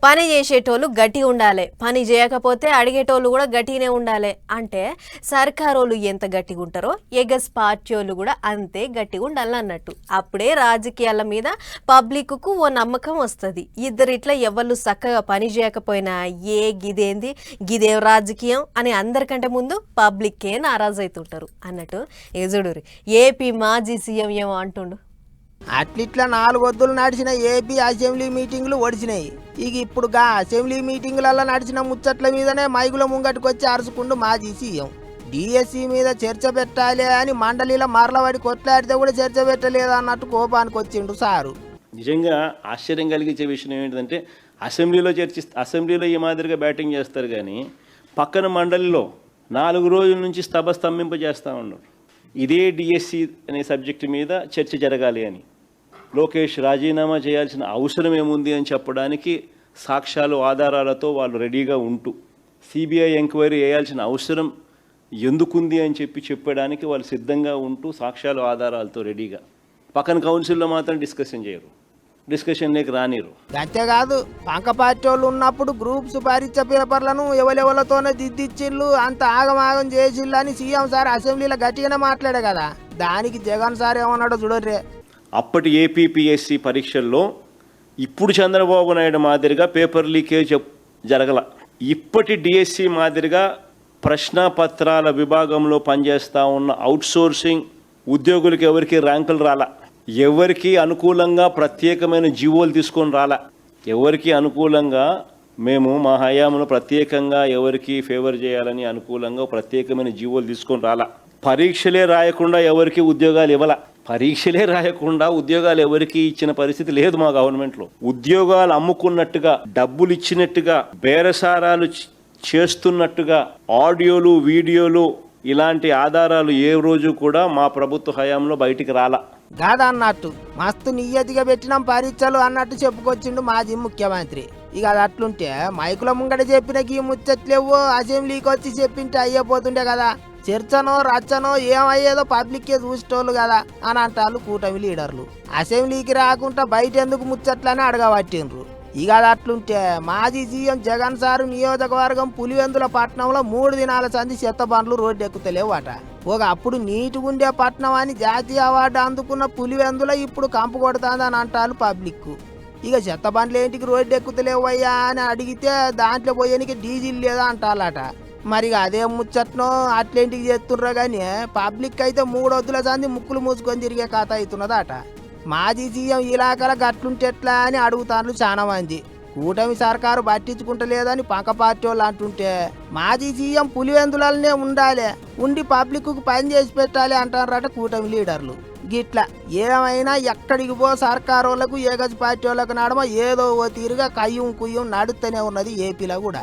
పని చేసేటోళ్ళు గట్టి ఉండాలి, పని చేయకపోతే అడిగేటోళ్ళు కూడా గట్టినే ఉండాలి అంటే సర్కారోళ్ళు ఎంత గట్టిగా ఉంటారో ఎగస్ పార్టీ వాళ్ళు కూడా అంతే గట్టిగా ఉండాలి అన్నట్టు. అప్పుడే రాజకీయాల మీద పబ్లిక్కు ఓ నమ్మకం వస్తుంది. ఇద్దరు ఇట్లా ఎవరు చక్కగా పని చేయకపోయినా గిదేంది గిదేవ్ రాజకీయం అని అందరికంటే ముందు పబ్లిక్కే నారాజు అవుతుంటారు అన్నట్టు. ఎజుడురి ఏపీ మాజీ సీఎం ఏమో అంటుండు. అట్లిట్లా 4 వద్దులు నడిచిన ఏపీ అసెంబ్లీ మీటింగులు ఒడిచినాయి. ఇక ఇప్పుడుగా అసెంబ్లీ మీటింగులలో నడిచిన ముచ్చట్ల మీదనే మైకుల ముంగటికొచ్చి అరుచుకుంటూ మాజీ సీఎం డిఎస్సి మీద చర్చ పెట్టాలి అని మండలిలో మరలవాడి కొట్లాడితే కూడా చర్చ పెట్టలేదు అన్నట్టు కోపానికి వచ్చిండు సారు. నిజంగా ఆశ్చర్యం కలిగించే విషయం ఏంటంటే అసెంబ్లీలో ఈ మాదిరిగా బ్యాటింగ్ చేస్తారు, కానీ పక్కన మండలిలో 4 రోజుల నుంచి స్తంభింపజేస్తూ ఉన్నారు. ఇదే డిఎస్సి అనే సబ్జెక్టు మీద చర్చ జరగాలి అని. లోకేష్ రాజీనామా చేయాల్సిన అవసరం ఏముంది అని చెప్పడానికి సాక్ష్యాలు ఆధారాలతో వాళ్ళు రెడీగా ఉంటూ, సిబిఐ ఎంక్వైరీ వేయాల్సిన అవసరం ఎందుకుంది అని చెప్పడానికి వాళ్ళు సిద్ధంగా ఉంటూ సాక్ష్యాలు ఆధారాలతో రెడీగా, పక్కన కౌన్సిల్లో మాత్రం డిస్కషన్ లేక రానిరు. అంతేకాదు పంక పార్టీ వాళ్ళు ఉన్నప్పుడు గ్రూప్స్ పరీక్ష పేపర్లను ఎవరెవరితోనే దిద్దిచ్చిళ్ళు, అంత ఆగమాగం చేసిళ్ళు అని సీఎం సార్ అసెంబ్లీలో గట్టిగానే మాట్లాడే కదా. దానికి జగన్ సార్ ఏమన్నాడో చూడర్రే. అప్పటి ఏపీపీఎస్సీ పరీక్షల్లో ఇప్పుడు చంద్రబాబు నాయుడు మాదిరిగా పేపర్ లీకేజ్ జరగల. ఇప్పటి డిఎస్సి మాదిరిగా ప్రశ్నపత్రాల విభాగంలో పనిచేస్తూ ఉన్న అవుట్సోర్సింగ్ ఉద్యోగులకి ఎవరికి ర్యాంకులు రాలా, ఎవరికి అనుకూలంగా ప్రత్యేకమైన జీవోలు తీసుకొని రాలా. ఎవరికి అనుకూలంగా మేము మా హయాంలో ప్రత్యేకంగా ఎవరికి ఫేవర్ చేయాలని అనుకూలంగా ప్రత్యేకమైన జీవోలు తీసుకొని రాలా. పరీక్షలే రాయకుండా ఎవరికి ఉద్యోగాలు ఇవ్వాల. పరీక్షలే రాయకుండా ఉద్యోగాలు ఎవరికి ఇచ్చిన పరిస్థితి లేదు మా గవర్నమెంట్లో. ఉద్యోగాలు అమ్ముకున్నట్టుగా, డబ్బులు ఇచ్చినట్టుగా, బేరసారాలు చేస్తున్నట్టుగా ఆడియోలు, వీడియోలు ఇలాంటి ఆధారాలు ఏ రోజు కూడా మా ప్రభుత్వ హయాంలో బయటికి రాలా. కాదన్నట్టు మస్తు నియ్యతిగా పెట్టినాం పరీక్షలు అన్నట్టు చెప్పుకొచ్చిండు మాజీ ముఖ్యమంత్రి. ఇక అది అట్లుంటే మైకుల ముంగట చెప్పిన ఈ ముచ్చట్లేవో అసెంబ్లీకి వచ్చి చెప్పింటే అయ్యపోతుండే కదా. చర్చనో రచ్చనో ఏమయ్యేదో పబ్లిక్కే చూసేటోళ్ళు కదా అని అంటారు కూటమి లీడర్లు. అసెంబ్లీకి రాకుండా బయట ఎందుకు ముచ్చట్లని అడగబట్టిండ్రు. ఇక అది అట్లుంటే మాజీ సీఎం జగన్ సారు నియోజకవర్గం పులివెందుల పట్టణంలో 3 దినాల సంది చెత్త బండ్లు రోడ్డు ఎక్కుతలేవట. అప్పుడు నీటుగుండే పట్టణం అని జాతీయ అవార్డు అందుకున్న పులివెందుల ఇప్పుడు కంపు కొడుతుందని అంటారు పబ్లిక్. ఇక చెత్త బండ్లు ఏంటికి రోడ్డు ఎక్కుతలేవయ్యా అని అడిగితే దాంట్లో పోయేనికి డీజిల్ లేదా అంటారట. మరి అదే ముచ్చట్నో అట్లేంటికి చేస్తుండ్రో కానీ పబ్లిక్ అయితే 3 వద్దుల సంది ముక్కులు మూసుకొని తిరిగే కథ అవుతున్నదట. మాజీ సీఎం ఇలాకల గట్లుంటే ఎట్లా అని అడుగుతారు చాలా మంది. కూటమి సర్కారు పట్టించుకుంటలేదని పక్క పార్టీ వాళ్ళు అంటుంటే మాజీ సీఎం పులివెందులనే ఉండి పబ్లిక్ కు పని చేసి పెట్టాలి అంటారట కూటమి లీడర్లు. గిట్లా ఏమైనా ఎక్కడికి పో సర్కారు వాళ్ళకు ఏగజ్ పార్టీ వాళ్ళకు నడమ ఏదో ఓ తీరుగా కయ్యం కుయ్యం నడుస్తూనే ఉన్నది ఏపీలో కూడా.